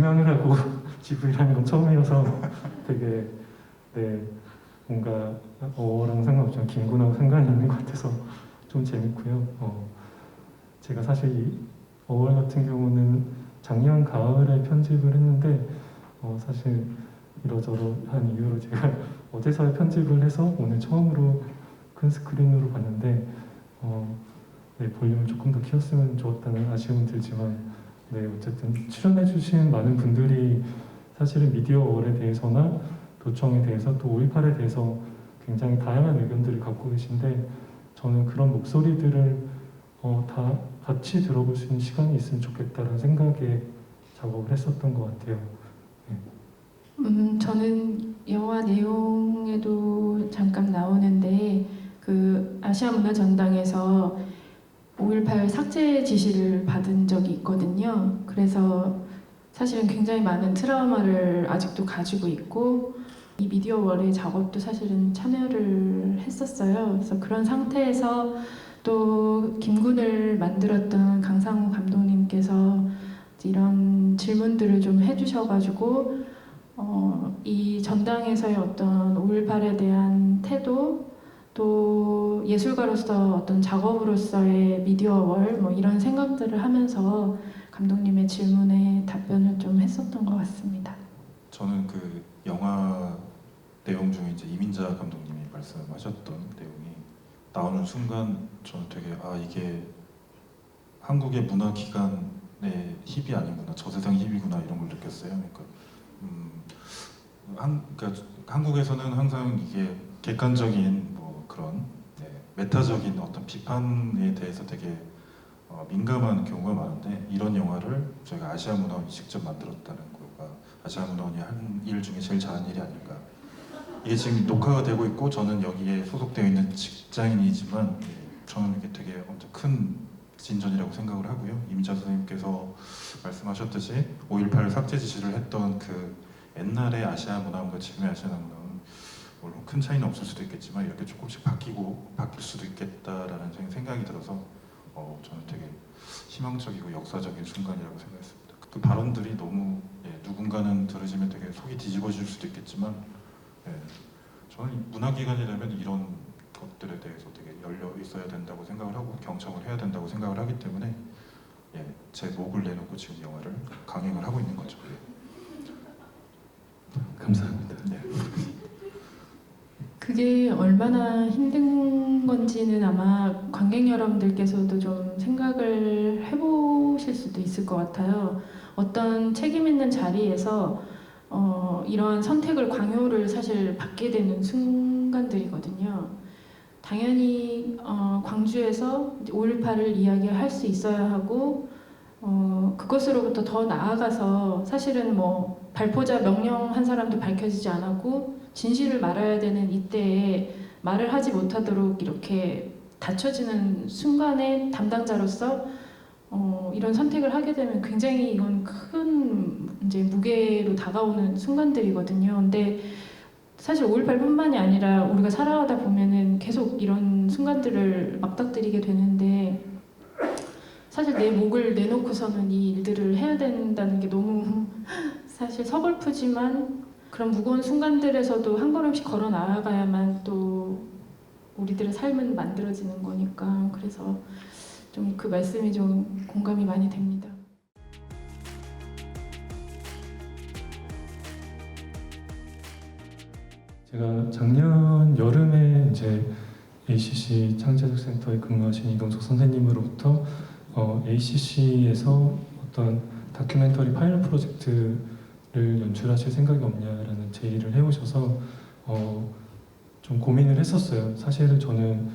설명을 하고 GV라는 건 처음이어서 되게 뭔가 어랑 상관없지만 김군하고 상관이 있는 것 같아서 좀 재밌고요. 제가 사실 이 어월 같은 경우는 작년 가을에 편집을 했는데 사실 이러저러한 이유로 제가 어제서야 편집을 해서 오늘 처음으로 큰 스크린으로 봤는데 볼륨을 조금 더 키웠으면 좋았다는 아쉬움은 들지만 어쨌든 출연해주신 많은 분들이 사실은 미디어 어월에 대해서나 도청에 대해서 또 5.18에 대해서 굉장히 다양한 의견들을 갖고 계신데 저는 그런 목소리들을 다 같이 들어볼 수 있는 시간이 있으면 좋겠다는 생각에 작업을 했었던 것 같아요. 저는 영화 내용에도 잠깐 나오는데 그 아시아 문화 전당에서 5.18 삭제 지시를 받은 적이 있거든요. 그래서 사실은 굉장히 많은 트라우마를 아직도 가지고 있고 이 미디어 월의 작업도 사실은 참여를 했었어요. 그래서 그런 상태에서 또 김군을 만들었던 강상우 감독님께서 이런 질문들을 좀 해주셔가지고 이 전당에서의 어떤 5.18에 대한 태도 또 예술가로서 어떤 작업으로서의 미디어 월 뭐 이런 생각들을 하면서 감독님의 질문에 답변을 좀 했었던 것 같습니다. 저는 그 영화 내용 중에 이제 이민자 감독님이 말씀하셨던 내용이 나오는 순간 저는 되게 이게 한국의 문화기관의 힘이 아니구나, 저세상 힘이구나 이런 걸 느꼈어요. 그러니까 한국에서는 항상 이게 객관적인 그런 메타적인 어떤 비판에 대해서 되게 민감한 경우가 많은데 이런 영화를 저희가 아시아 문화원이 직접 만들었다는 거가 아시아 문화원이 한 일 중에 제일 잘한 일이 아닌가. 이게 지금 녹화가 되고 있고 저는 여기에 소속되어 있는 직장인이지만 저는 이게 되게 엄청 큰 진전이라고 생각을 하고요. 이민자 선생님께서 말씀하셨듯이 5.18 삭제 지시를 했던 그 옛날의 아시아 문화원과 지금의 아시아 문화원 물론 큰 차이는 없을 수도 있겠지만 이렇게 조금씩 바뀔 수도 있겠다라는 생각이 들어서 저는 되게 희망적이고 역사적인 순간이라고 생각했습니다. 그 발언들이 너무 누군가는 들으시면 되게 속이 뒤집어질 수도 있겠지만 저는 문화기관이라면 이런 것들에 대해서 되게 열려 있어야 된다고 생각을 하고 경청을 해야 된다고 생각을 하기 때문에 제 목을 내놓고 지금 영화를 강행을 하고 있는 거죠. 감사합니다. 그게 얼마나 힘든 건지는 아마 관객 여러분들께서도 좀 생각을 해보실 수도 있을 것 같아요. 어떤 책임 있는 자리에서 이러한 선택을 강요를 사실 받게 되는 순간들이거든요. 당연히 광주에서 5.18을 이야기할 수 있어야 하고 그것으로부터 더 나아가서 사실은 발포자 명령 한 사람도 밝혀지지 않았고 진실을 말해야 되는 이때에 말을 하지 못하도록 이렇게 닫혀지는 순간에 담당자로서 이런 선택을 하게 되면 굉장히 이건 큰 이제 무게로 다가오는 순간들이거든요. 근데 사실 5.18뿐만이 아니라 우리가 살아가다 보면은 계속 이런 순간들을 맞닥뜨리게 되는데 사실 내 목을 내놓고서는 이 일들을 해야 된다는 게 너무 사실 서글프지만 그런 무거운 순간들에서도 한 걸음씩 걸어 나아가야만 또 우리들의 삶은 만들어지는 거니까 그래서 좀 그 말씀이 좀 공감이 많이 됩니다. 제가 작년 여름에 이제 ACC 창제적 센터에 근무하신 이동석 선생님으로부터 ACC에서 어떤 다큐멘터리 파일럿 프로젝트를 연출하실 생각이 없냐라는 제의를 해오셔서 좀 고민을 했었어요. 사실은 저는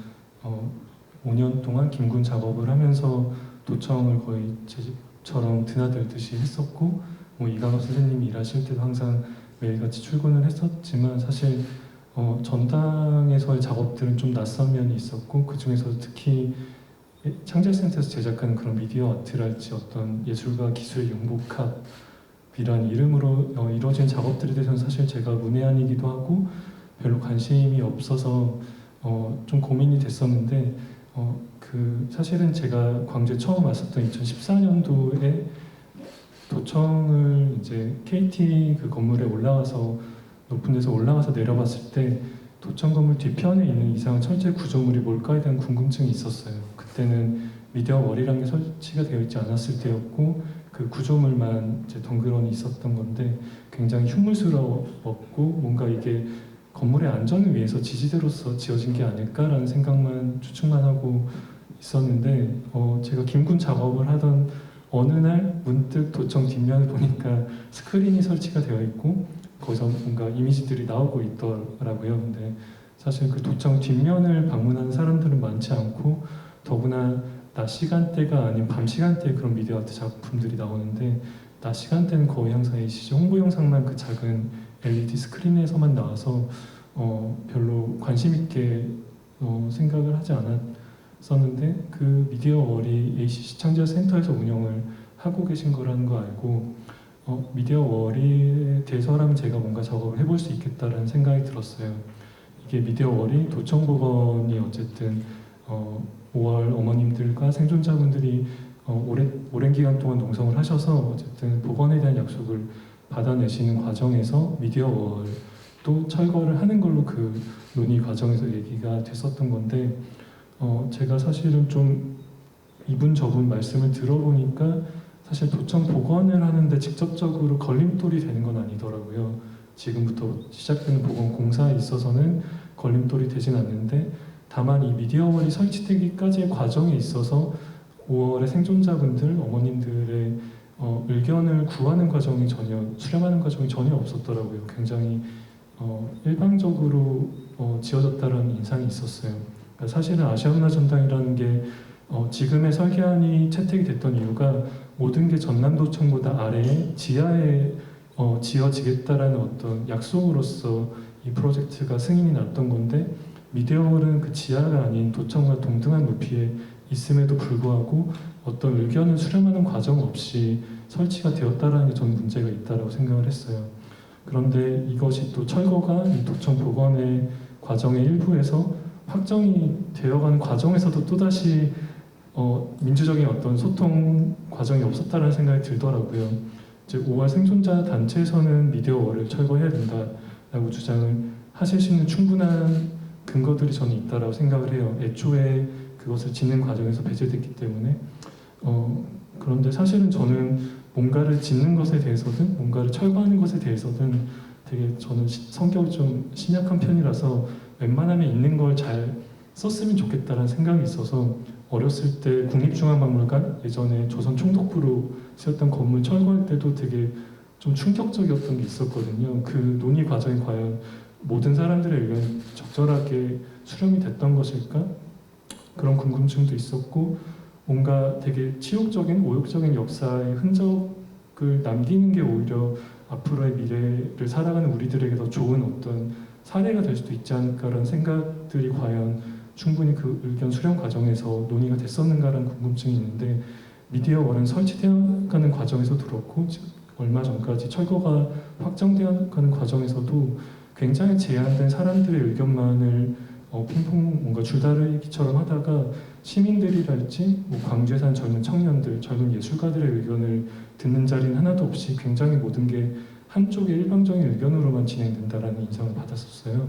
5년 동안 김군 작업을 하면서 도청을 거의 제 집처럼 드나들듯이 했었고 이강호 선생님이 일하실 때도 항상 매일같이 출근을 했었지만 사실 전당에서의 작업들은 좀 낯선 면이 있었고 그 중에서도 특히 창작센터에서 제작하는 그런 미디어 아트랄지 어떤 예술과 기술의 융복합이란 이름으로 이루어진 작업들에 대해서는 사실 제가 문외한이기도 하고 별로 관심이 없어서 좀 고민이 됐었는데 사실은 제가 광주에 처음 왔었던 2014년도에 도청을 이제 KT 그 건물에 올라가서 높은 데서 올라가서 내려봤을 때 도청 건물 뒤편에 있는 이상한 철제 구조물이 뭘까에 대한 궁금증이 있었어요. 그때는 미디어 월이라는 게 설치가 되어 있지 않았을 때였고 그 구조물만 이제 덩그러니 있었던 건데 굉장히 흉물스러웠고 뭔가 이게 건물의 안전을 위해서 지지대로서 지어진 게 아닐까라는 생각만 추측만 하고 있었는데 제가 김군 작업을 하던 어느 날 문득 도청 뒷면을 보니까 스크린이 설치가 되어 있고 거기서 뭔가 이미지들이 나오고 있더라고요. 근데 사실 그 도청 뒷면을 방문하는 사람들은 많지 않고 더구나 낮 시간대가 아닌 밤 시간대에 그런 미디어 아트 작품들이 나오는데 낮 시간대는 거의 항상 HG 홍보 영상만 그 작은 LED 스크린에서만 나와서 별로 관심 있게 생각을 하지 않았었는데 그 미디어 월이 AC 시청자 센터에서 운영을 하고 계신 거라는 거 알고 미디어 월에 대해서라면 제가 뭔가 작업을 해볼 수 있겠다라는 생각이 들었어요. 이게 미디어 월이 도청복원이 어쨌든 5월 어머님들과 생존자분들이 오랜 기간 동안 농성을 하셔서 어쨌든 복원에 대한 약속을 받아내시는 과정에서 미디어 월도 철거를 하는 걸로 그 논의 과정에서 얘기가 됐었던 건데 제가 사실은 좀 이분 저분 말씀을 들어보니까 사실 도청 복원을 하는데 직접적으로 걸림돌이 되는 건 아니더라고요. 지금부터 시작되는 복원 공사에 있어서는 걸림돌이 되진 않는데 다만 이 미디어월이 설치되기까지의 과정에 있어서 5월의 생존자분들, 어머님들의 의견을 구하는 과정이 수렴하는 과정이 전혀 없었더라고요. 굉장히 일방적으로 지어졌다는 인상이 있었어요. 그러니까 사실은 아시아문화전당이라는 게 지금의 설계안이 채택이 됐던 이유가 모든 게 전남도청보다 아래에 지하에 지어지겠다라는 어떤 약속으로서 이 프로젝트가 승인이 났던 건데 미디어월은 그 지하가 아닌 도청과 동등한 높이에 있음에도 불구하고 어떤 의견을 수렴하는 과정 없이 설치가 되었다라는 게 저는 문제가 있다라고 생각을 했어요. 그런데 이것이 또 철거가 이 도청 복원의 과정의 일부에서 확정이 되어가는 과정에서도 또다시 민주적인 어떤 소통 과정이 없었다라는 생각이 들더라고요. 이제 5월 생존자 단체에서는 미디어월을 철거해야 된다라고 주장을 하실 수 있는 충분한 근거들이 저는 있다라고 생각을 해요. 애초에 그것을 짓는 과정에서 배제됐기 때문에 그런데 사실은 저는 뭔가를 짓는 것에 대해서든 뭔가를 철거하는 것에 대해서든 되게 저는 성격이 좀 심약한 편이라서 웬만하면 있는 걸 잘 썼으면 좋겠다라는 생각이 있어서 어렸을 때 국립중앙박물관 예전에 조선 총독부로 쓰였던 건물 철거할 때도 되게 좀 충격적이었던 게 있었거든요. 그 논의 과정이 과연 모든 사람들의 의견이 적절하게 수렴이 됐던 것일까? 그런 궁금증도 있었고 뭔가 되게 치욕적인 오욕적인 역사의 흔적을 남기는 게 오히려 앞으로의 미래를 살아가는 우리들에게 더 좋은 어떤 사례가 될 수도 있지 않을까라는 생각들이 과연 충분히 그 의견 수렴 과정에서 논의가 됐었는가라는 궁금증이 있는데 미디어월은 설치되어가는 과정에서도 그렇고 얼마 전까지 철거가 확정되어가는 과정에서도 굉장히 제한된 사람들의 의견만을 핑퐁 뭔가 줄다리기처럼 하다가 시민들이랄지 뭐 광주에 사는 젊은 청년들, 젊은 예술가들의 의견을 듣는 자리는 하나도 없이 굉장히 모든 게 한쪽의 일방적인 의견으로만 진행된다라는 인상을 받았었어요.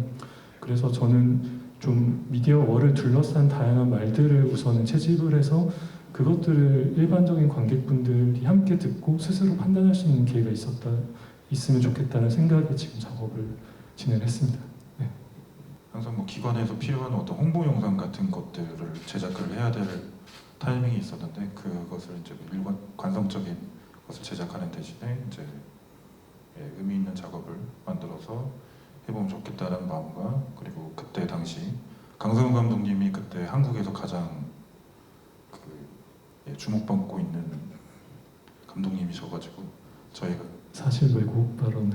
그래서 저는 좀 미디어월을 둘러싼 다양한 말들을 우선은 채집을 해서 그것들을 일반적인 관객분들이 함께 듣고 스스로 판단할 수 있는 기회가 있으면 좋겠다는 생각에 지금 작업을 진행했습니다. 네. 항상 뭐 기관에서 필요한 어떤 홍보 영상 같은 것들을 제작을 해야 될 타이밍이 있었는데 그것을 이제 일관 관성적인 것을 제작하는 대신에 이제 의미 있는 작업을 만들어서 해보면 좋겠다는 마음과 그리고 그때 당시 강성훈 감독님이 그때 한국에서 가장 주목받고 있는 감독님이셔가지고 저희가 사실 왜곡 발언을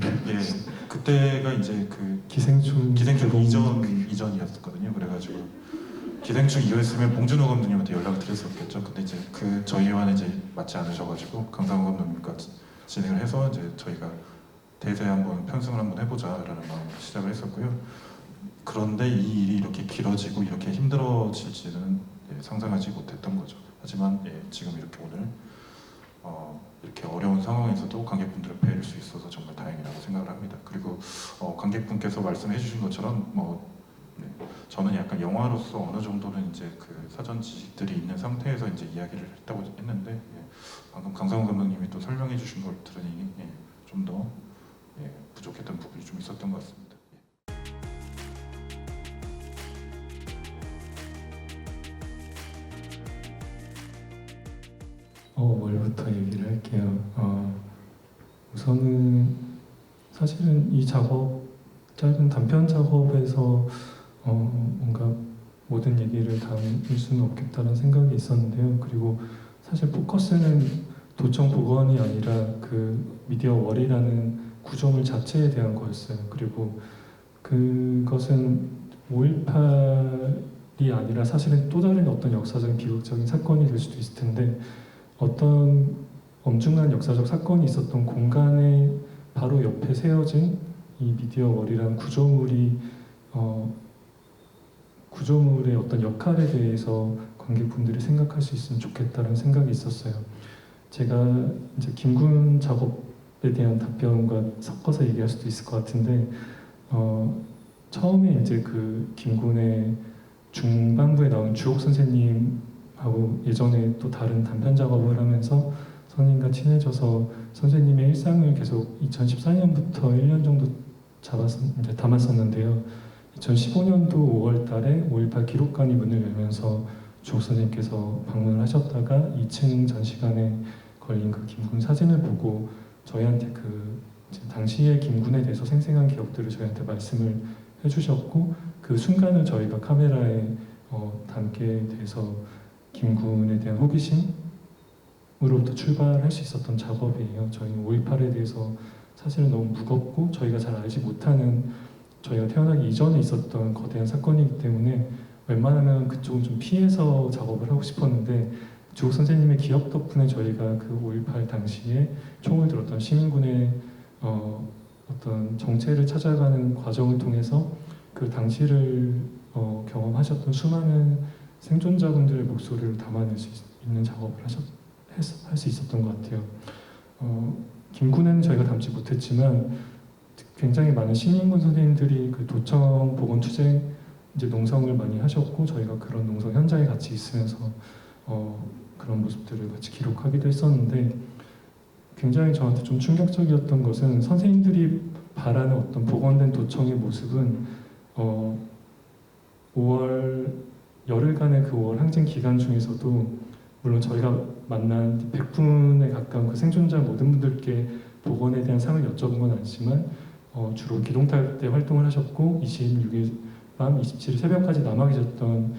그때가 이제 그 기생충 이전이었거든요. 그래가지고 기생충 이후였으면 봉준호 감독님한테 연락을 드렸었겠죠. 근데 이제 그 저희와는 이제 맞지 않으셔가지고 강상우 감독님과 진행을 해서 이제 저희가 대세에 한번 편승을 한번 해보자라는 마음으로 시작을 했었고요. 그런데 이 일이 이렇게 길어지고 이렇게 힘들어질지는 상상하지 못했던 거죠. 하지만 지금 이렇게 오늘 이렇게 어려운 상황에서도 관객분들을 뵐 수 있어서 정말 다행이라고 생각을 합니다. 그리고 관객분께서 말씀해 주신 것처럼 네, 저는 약간 영화로서 어느 정도는 이제 그 사전 지식들이 있는 상태에서 이제 이야기를 했다고 했는데 방금 강상우 감독님이 또 설명해 주신 걸 들으니 좀 더 부족했던 부분이 좀 있었던 것 같습니다. 뭘부터 얘기를 할게요. 우선은 사실은 이 작업, 짧은 단편 작업에서 뭔가 모든 얘기를 담을 수는 없겠다는 생각이 있었는데요. 그리고 사실 포커스는 도청 복원이 아니라 그 미디어 월이라는 구조물 자체에 대한 거였어요. 그리고 그것은 5.18이 아니라 사실은 또 다른 어떤 역사적인 비극적인 사건이 될 수도 있을 텐데 어떤 엄중한 역사적 사건이 있었던 공간에 바로 옆에 세워진 이 미디어 월이라는 구조물의 어떤 역할에 대해서 관객분들이 생각할 수 있으면 좋겠다는 생각이 있었어요. 제가 이제 김군 작업에 대한 답변과 섞어서 얘기할 수도 있을 것 같은데 처음에 이제 그 김군의 중반부에 나온 주옥 선생님하고 예전에 또 다른 단편 작업을 하면서 선생님과 친해져서 선생님의 일상을 계속 2014년부터 1년 정도 이제 담았었는데요. 2015년도 5월 달에 5.18 기록관이 문을 열면서 주옥 선생님께서 방문을 하셨다가 2층 전시관에 걸린 그 김군 사진을 보고 저희한테 그 당시의 김군에 대해서 생생한 기억들을 저희한테 말씀을 해주셨고 그 순간을 저희가 카메라에 담게 돼서 김군에 대한 호기심으로부터 출발할 수 있었던 작업이에요. 저희는 5.18에 대해서 사실은 너무 무겁고 저희가 잘 알지 못하는 저희가 태어나기 이전에 있었던 거대한 사건이기 때문에 웬만하면 그쪽은 좀 피해서 작업을 하고 싶었는데 주옥 선생님의 기억 덕분에 저희가 그 5.18 당시에 총을 들었던 시민군의 어떤 정체를 찾아가는 과정을 통해서 그 당시를 경험하셨던 수많은 생존자분들의 목소리를 담아낼 수 있는 작업을 할 수 있었던 것 같아요. 김군에는 저희가 담지 못했지만 굉장히 많은 시민군 선생님들이 그 도청 복원 투쟁 이제 농성을 많이 하셨고 저희가 그런 농성 현장에 같이 있으면서 그런 모습들을 같이 기록하기도 했었는데 굉장히 저한테 좀 충격적이었던 것은 선생님들이 바라는 어떤 복원된 도청의 모습은 5월 열흘간의 그 5월 항쟁 기간 중에서도 물론 저희가 만난 100분에 가까운 그 생존자 모든 분들께 복원에 대한 상을 여쭤본 건 아니지만 주로 기동탈 때 활동을 하셨고 26일 밤 27일 새벽까지 남아 계셨던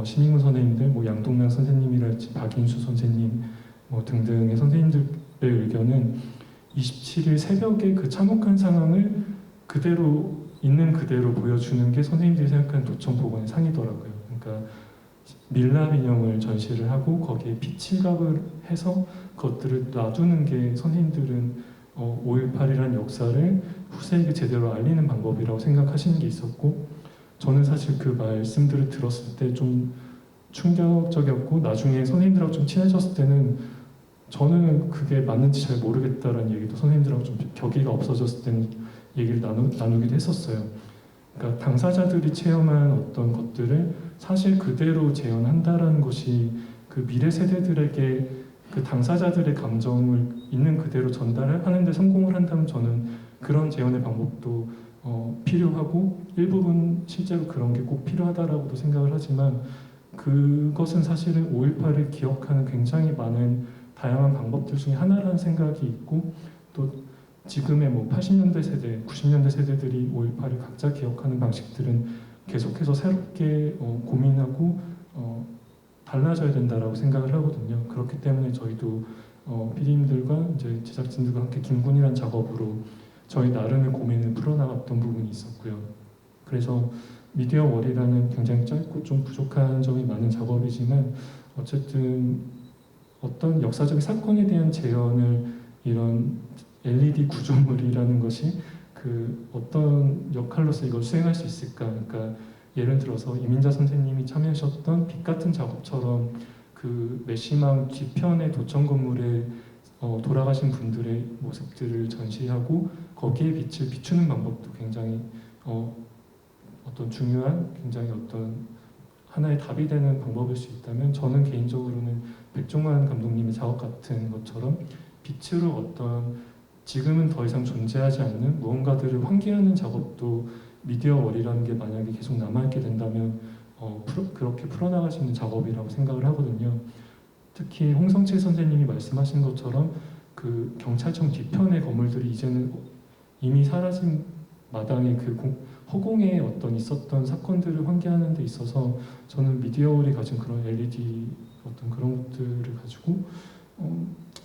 시민군 선생님들, 뭐 양동명 선생님이랄지 박인수 선생님 등등의 선생님들의 의견은 27일 새벽에 그 참혹한 상황을 그대로 있는 그대로 보여주는 게 선생님들이 생각하는 도청 복원의 상이더라고요. 그러니까 밀랍 인형을 전시를 하고 거기에 피칠갑을 해서 그것들을 놔두는 게 선생님들은 5.18이라는 역사를 후세에게 제대로 알리는 방법이라고 생각하시는 게 있었고 저는 사실 그 말씀들을 들었을 때 좀 충격적이었고 나중에 선생님들하고 좀 친해졌을 때는 저는 그게 맞는지 잘 모르겠다라는 얘기도 선생님들하고 좀 격의가 없어졌을 때는 얘기를 나누기도 했었어요. 그러니까 당사자들이 체험한 어떤 것들을 사실 그대로 재현한다라는 것이 그 미래 세대들에게 그 당사자들의 감정을 있는 그대로 전달하는 데 성공을 한다면 저는 그런 재현의 방법도 필요하고 일부분 실제로 그런 게 꼭 필요하다라고도 생각을 하지만 그것은 사실은 5.18을 기억하는 굉장히 많은 다양한 방법들 중에 하나라는 생각이 있고 또 지금의 뭐 80년대 세대, 90년대 세대들이 5.18을 각자 기억하는 방식들은 계속해서 새롭게 고민하고 달라져야 된다라고 생각을 하거든요. 그렇기 때문에 저희도 PD님들과 이제 제작진들과 함께 김군이라는 작업으로 저희 나름의 고민을 풀어나갔던 부분이 있었고요. 그래서 미디어 월이라는 굉장히 짧고 좀 부족한 점이 많은 작업이지만 어쨌든 어떤 역사적 사건에 대한 재현을 이런 LED 구조물이라는 것이 그 어떤 역할로서 이걸 수행할 수 있을까? 그러니까 예를 들어서 이민자 선생님이 참여하셨던 빛 같은 작업처럼 그 메시망 뒤편의 도청 건물에 돌아가신 분들의 모습들을 전시하고 거기에 빛을 비추는 방법도 굉장히 어떤 중요한 굉장히 어떤 하나의 답이 되는 방법일 수 있다면 저는 개인적으로는 백종원 감독님의 작업 같은 것처럼 빛으로 어떤 지금은 더 이상 존재하지 않는 무언가들을 환기하는 작업도 미디어 월이라는 게 만약에 계속 남아있게 된다면 그렇게 풀어나갈 수 있는 작업이라고 생각을 하거든요. 특히 홍성칠 선생님이 말씀하신 것처럼 그 경찰청 뒤편의 건물들이 이제는 이미 사라진 마당에 그 허공에 어떤 있었던 사건들을 환기하는 데 있어서 저는 미디어월이 가진 그런 LED 어떤 그런 것들을 가지고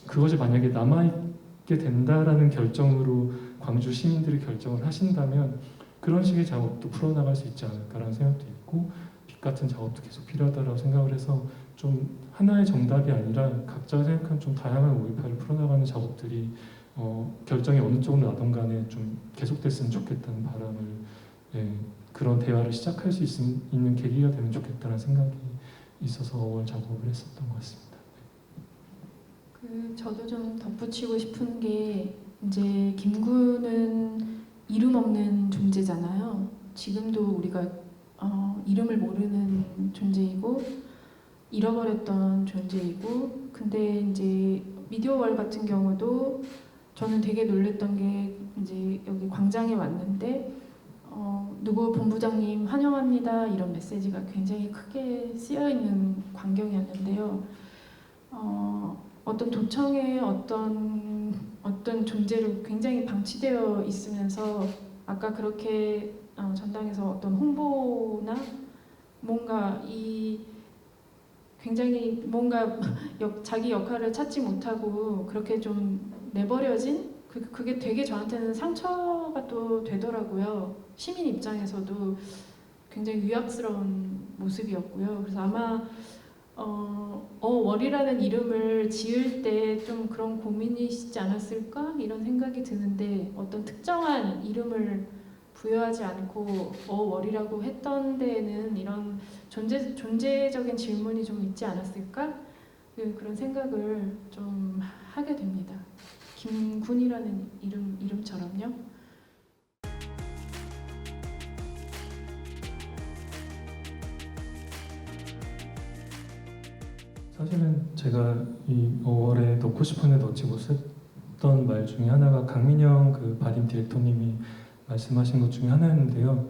그것이 만약에 남아있게 된다라는 결정으로 광주 시민들이 결정을 하신다면 그런 식의 작업도 풀어나갈 수 있지 않을까라는 생각도 있고 빛 같은 작업도 계속 필요하다고 생각을 해서 좀 하나의 정답이 아니라 각자가 생각하는 좀 다양한 5.18을 풀어나가는 작업들이 결정이 어느 쪽으로 나든 간에 좀 계속됐으면 좋겠다는 바람을 그런 대화를 시작할 수 있는 계기가 되면 좋겠다는 생각이 있어서 5월 작업을 했었던 것 같습니다. 저도 좀 덧붙이고 싶은 게 이제 김구는 이름 없는 존재잖아요. 지금도 우리가 이름을 모르는 존재이고 잃어버렸던 존재이고 근데 이제 미디어월 같은 경우도 저는 되게 놀랬던 게 이제 여기 광장에 왔는데 누구 본부장님 환영합니다 이런 메시지가 굉장히 크게 쓰여 있는 광경이었는데요. 어떤 도청의 어떤 존재로 굉장히 방치되어 있으면서 아까 그렇게 전당에서 어떤 홍보나 뭔가 굉장히 뭔가 자기 역할을 찾지 못하고 그렇게 좀 내버려진 그게 되게 저한테는 상처가 또 되더라고요. 시민 입장에서도 굉장히 위압스러운 모습이었고요. 그래서 아마 월이라는 이름을 지을 때 좀 그런 고민이시지 않았을까 이런 생각이 드는데 어떤 특정한 이름을 부여하지 않고 월이라고 했던 데에는 이런 존재적인 질문이 좀 있지 않았을까 그런 생각을 좀 하게 됩니다. 김군이라는 이름처럼요. 사실은 제가 이 5월에 넣고 싶은데 넣지 못했던 말 중에 하나가 강민영 그 바딤 디렉터님이 말씀하신 것 중에 하나였는데요.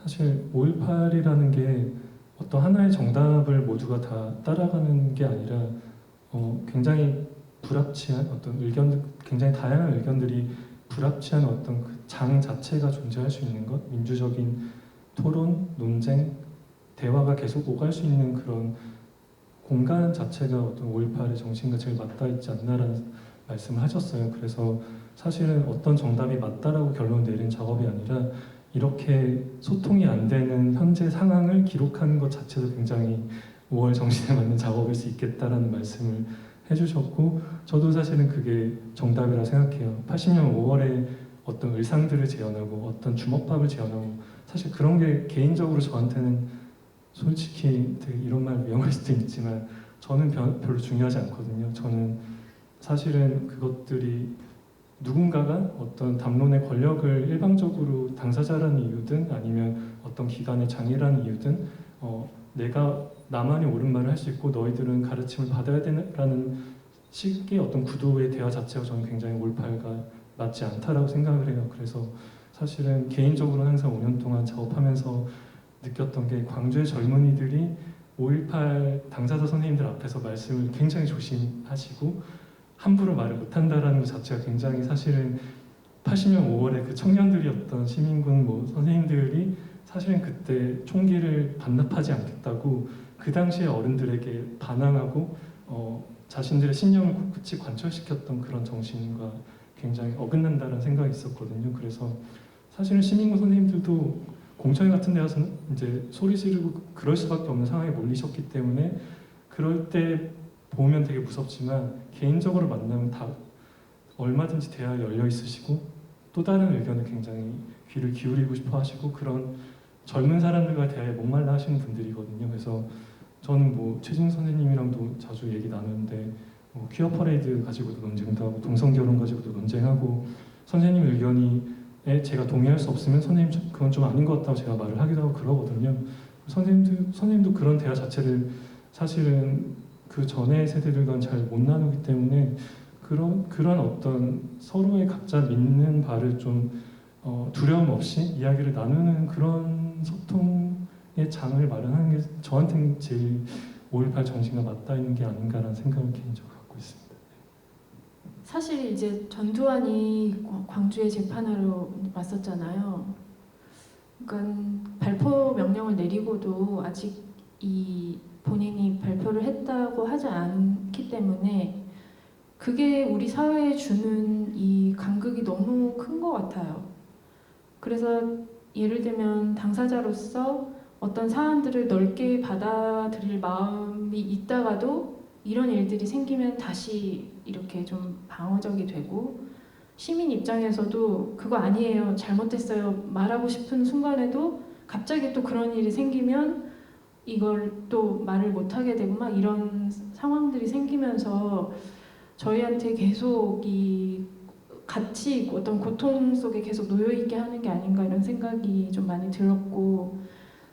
사실 5.18이라는 게 어떤 하나의 정답을 모두가 다 따라가는 게 아니라 굉장히 불합치한 어떤 의견, 굉장히 다양한 의견들이 불합치한 어떤 그 장 자체가 존재할 수 있는 것, 민주적인 토론, 논쟁, 대화가 계속 오갈 수 있는 그런 공간 자체가 어떤 5.18의 정신과 제일 맞닿아 있지 않나라는 말씀을 하셨어요. 그래서 사실은 어떤 정답이 맞다라고 결론 내린 작업이 아니라 이렇게 소통이 안 되는 현재 상황을 기록하는 것 자체도 굉장히 5월 정신에 맞는 작업일 수 있겠다라는 말씀을 해주셨고 저도 사실은 그게 정답이라 생각해요. 80년 5월에 어떤 의상들을 재현하고 어떤 주먹밥을 재현하고 사실 그런 게 개인적으로 저한테는 솔직히 되게 이런 말 위험할 수도 있지만 저는 별로 중요하지 않거든요. 저는 사실은 그것들이 누군가가 어떤 담론의 권력을 일방적으로 당사자라는 이유든 아니면 어떤 기관의 장애라는 이유든 내가 나만이 옳은 말을 할 수 있고 너희들은 가르침을 받아야 되라는 식의 어떤 구도의 대화 자체가 저는 굉장히 5.18가 맞지 않다라고 생각을 해요. 그래서 사실은 개인적으로는 항상 5년 동안 작업하면서 느꼈던 게 광주의 젊은이들이 5.18 당사자 선생님들 앞에서 말씀을 굉장히 조심하시고 함부로 말을 못한다라는 것 자체가 굉장히 사실은 80년 5월에 그 청년들이었던 시민군 선생님들이 사실은 그때 총기를 반납하지 않겠다고 그 당시에 어른들에게 반항하고 자신들의 신념을 굳이 관철시켰던 그런 정신과 굉장히 어긋난다는 생각이 있었거든요. 그래서 사실은 시민군 선생님들도 공청회 같은 데 가서 이제 소리 지르고 그럴 수밖에 없는 상황에 몰리셨기 때문에 그럴 때 보면 되게 무섭지만 개인적으로 만나면 다 얼마든지 대화에 열려 있으시고 또 다른 의견을 굉장히 귀를 기울이고 싶어 하시고 그런 젊은 사람들과 대화에 목말라 하시는 분들이거든요. 그래서 저는 최진 선생님이랑도 자주 얘기 나누는데 퀴어 퍼레이드 가지고도 논쟁도 하고 동성 결혼 가지고도 논쟁하고 선생님 의견에 제가 동의할 수 없으면 선생님 그건 좀 아닌 것 같다고 제가 말을 하기도 하고 그러거든요. 선생님도 그런 대화 자체를 사실은 그 전의 세대들과는 잘 못 나누기 때문에 그런 어떤 서로의 각자 믿는 바를 좀 두려움 없이 이야기를 나누는 그런 소통의 장을 마련하는 게 저한테는 제일 5.18 정신과 맞닿아 있는 게 아닌가라는 생각을 개인적으로 갖고 있습니다. 사실 이제 전두환이 광주에 재판하러 왔었잖아요. 그러니까 발포 명령을 내리고도 아직 이 본인이 발표를 했다고 하지 않기 때문에 그게 우리 사회에 주는 이 간극이 너무 큰 것 같아요. 그래서 예를 들면 당사자로서 어떤 사안들을 넓게 받아들일 마음이 있다가도 이런 일들이 생기면 다시 이렇게 좀 방어적이 되고 시민 입장에서도 그거 아니에요, 잘못됐어요 말하고 싶은 순간에도 갑자기 또 그런 일이 생기면 이걸 또 말을 못하게 되고 막 이런 상황들이 생기면서 저희한테 계속 이 같이 어떤 고통 속에 계속 놓여있게 하는 게 아닌가 이런 생각이 좀 많이 들었고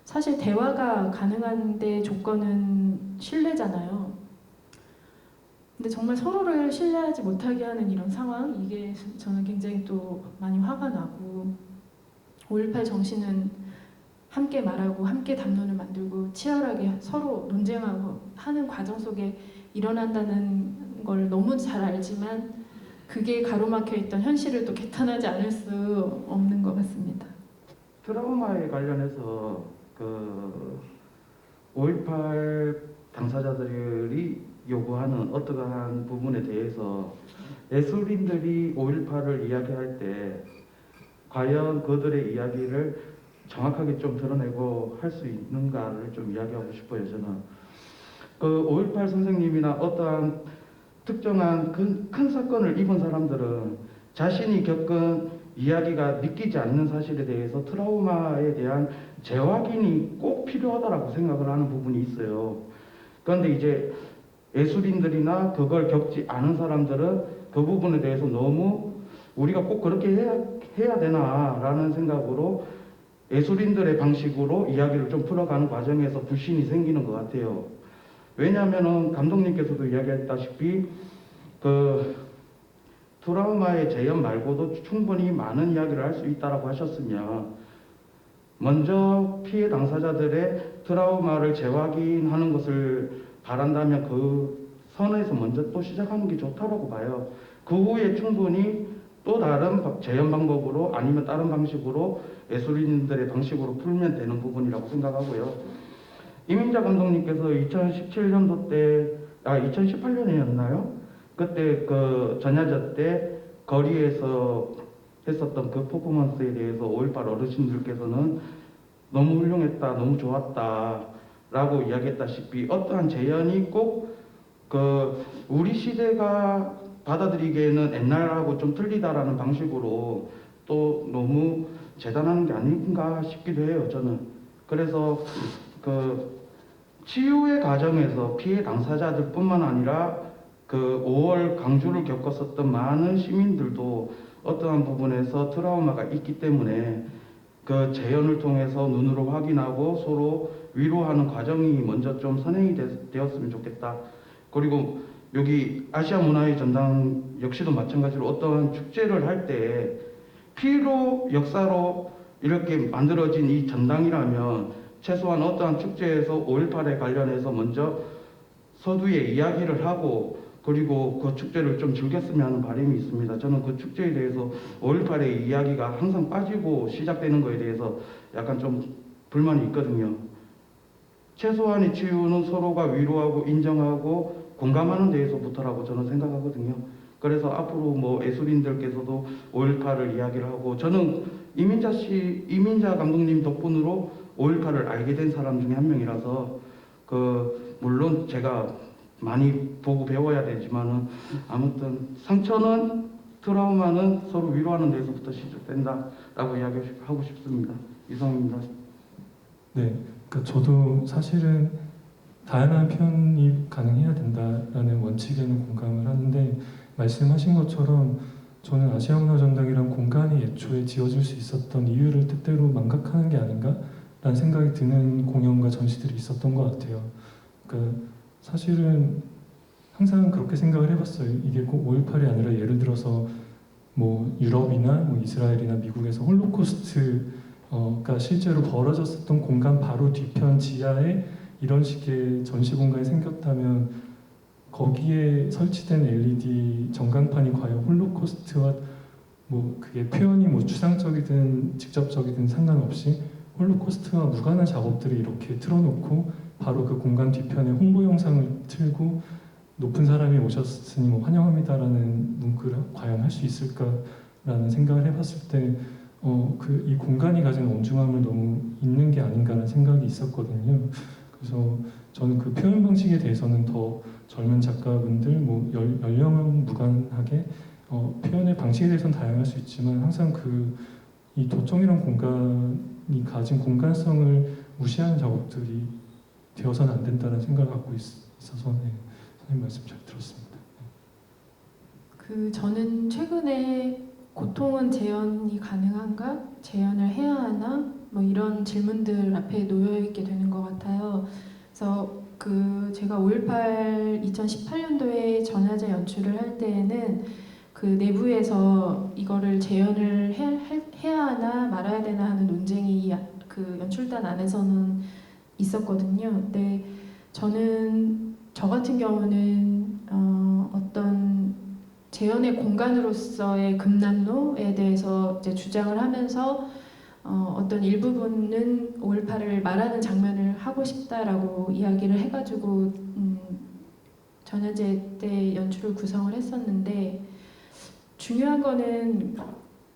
사실 대화가 가능한 데 조건은 신뢰잖아요. 근데 정말 서로를 신뢰하지 못하게 하는 이런 상황 이게 저는 굉장히 또 많이 화가 나고 5.18 정신은 함께 말하고 함께 담론을 만들고 치열하게 서로 논쟁하고 하는 과정 속에 일어난다는 걸 너무 잘 알지만 그게 가로막혀 있던 현실을 또 개탄하지 않을 수 없는 것 같습니다. 트라우마에 관련해서 그 5.18 당사자들이 요구하는 어떠한 부분에 대해서 예술인들이 5.18을 이야기할 때 과연 그들의 이야기를 정확하게 좀 드러내고 할 수 있는가를 좀 이야기하고 싶어요. 저는 그 5.18 선생님이나 어떠한 특정한 큰 사건을 입은 사람들은 자신이 겪은 이야기가 믿기지 않는 사실에 대해서 트라우마에 대한 재확인이 꼭 필요하다라고 생각을 하는 부분이 있어요. 그런데 이제 예술인들이나 그걸 겪지 않은 사람들은 그 부분에 대해서 너무 우리가 꼭 그렇게 해야 되나라는 생각으로 예술인들의 방식으로 이야기를 좀 풀어가는 과정에서 불신이 생기는 것 같아요. 왜냐하면은 감독님께서도 이야기했다시피 그 트라우마의 재현 말고도 충분히 많은 이야기를 할 수 있다라고 하셨으면 먼저 피해 당사자들의 트라우마를 재확인하는 것을 바란다면 그 선에서 먼저 또 시작하는 게 좋다라고 봐요. 그 후에 충분히 또 다른 재현 방법으로 아니면 다른 방식으로 예술인들의 방식으로 풀면 되는 부분이라고 생각하고요. 이민자 감독님께서 2017년도 때, 2018년이었나요? 그때 그 전야제 때 거리에서 했었던 그 퍼포먼스에 대해서 5.18 어르신들께서는 너무 훌륭했다, 너무 좋았다 라고 이야기했다시피 어떠한 재현이 꼭 그 우리 시대가 받아들이기에는 옛날하고 좀 틀리다라는 방식으로 또 너무 재단하는 게 아닌가 싶기도 해요, 저는. 그래서 그 치유의 과정에서 피해 당사자들뿐만 아니라 그 5월 강주를 겪었었던 많은 시민들도 어떠한 부분에서 트라우마가 있기 때문에 그 재연을 통해서 눈으로 확인하고 서로 위로하는 과정이 먼저 좀 선행이 되었으면 좋겠다. 그리고 여기 아시아 문화의 전당 역시도 마찬가지로 어떠한 축제를 할 때 피로 역사로 이렇게 만들어진 이 전당이라면 최소한 어떠한 축제에서 5.18에 관련해서 먼저 서두에 이야기를 하고 그리고 그 축제를 좀 즐겼으면 하는 바람이 있습니다. 저는 그 축제에 대해서 5.18의 이야기가 항상 빠지고 시작되는 거에 대해서 약간 좀 불만이 있거든요. 최소한의 치유는 서로가 위로하고 인정하고 공감하는 데에서부터라고 저는 생각하거든요. 그래서 앞으로 뭐 예술인들께서도 5.18을 이야기를 하고 저는 이민자 감독님 덕분으로 5.18을 알게 된 사람 중에 한 명이라서 물론 제가 많이 보고 배워야 되지만은 아무튼 상처는 트라우마는 서로 위로하는 데서부터 시작된다라고 이야기하고 싶습니다. 이상입니다. 네, 그러니까 저도 사실은 다양한 표현이 가능해야 된다라는 원칙에는 공감을 하는데 말씀하신 것처럼 저는 아시아문화전당이란 공간이 애초에 지어질 수 있었던 이유를 뜻대로 망각하는 게 아닌가라는 생각이 드는 공연과 전시들이 있었던 것 같아요. 그러니까 사실은 항상 그렇게 생각을 해봤어요. 이게 꼭 5.18이 아니라 예를 들어서 뭐 유럽이나 뭐 이스라엘이나 미국에서 홀로코스트가 실제로 벌어졌었던 공간 바로 뒤편 지하에 이런 식의 전시 공간이 생겼다면 거기에 설치된 LED 전광판이 과연 홀로코스트와 뭐 그게 표현이 뭐 추상적이든 직접적이든 상관없이 홀로코스트와 무관한 작업들을 이렇게 틀어놓고 바로 그 공간 뒤편에 홍보 영상을 틀고 높은 사람이 오셨으니 뭐 환영합니다라는 문구를 과연 할 수 있을까라는 생각을 해봤을 때 이 공간이 가진 엄중함을 너무 잊는 게 아닌가라는 생각이 있었거든요. 그래서 저는 그 표현 방식에 대해서는 더 젊은 작가분들, 뭐 연령은 무관하게 표현의 방식에 대해서는 다양할 수 있지만 항상 이 도청이란 공간이 가진 공간성을 무시하는 작업들이 되어서는 안 된다는 생각을 갖고 있어서 네, 선생님 말씀 잘 들었습니다. 저는 최근에 고통은 재현이 가능한가? 재현을 해야 하나? 뭐 이런 질문들 앞에 놓여 있게 되는 것 같아요. 그래서 제가 5.18 2018년도에 전야제 연출을 할 때에는 그 내부에서 이거를 재현을 해야 하나 말아야 되나 하는 논쟁이 그 연출단 안에서는 있었거든요. 근데 저 같은 경우는 어떤 재현의 공간으로서의 금남로에 대해서 이제 주장을 하면서 어떤 일부분은 5.18을 말하는 장면을 하고 싶다라고 이야기를 해가지고 전야제 때 연출을 구성을 했었는데 중요한 거는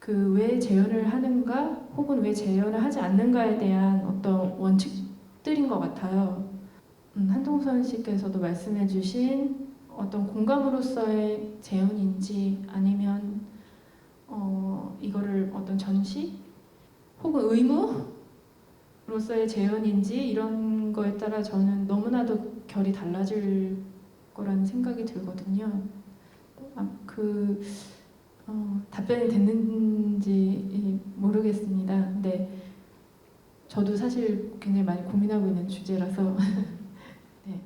왜 재현을 하는가 혹은 왜 재현을 하지 않는가에 대한 어떤 원칙들인 것 같아요. 한동선 씨께서도 말씀해주신 어떤 공감으로서의 재현인지 아니면 이거를 어떤 전시 혹은 의무로서의 재현인지 이런 거에 따라 저는 너무나도 결이 달라질 거라는 생각이 들거든요. 답변이 됐는지 모르겠습니다. 근데 저도 사실 굉장히 많이 고민하고 있는 주제라서 네.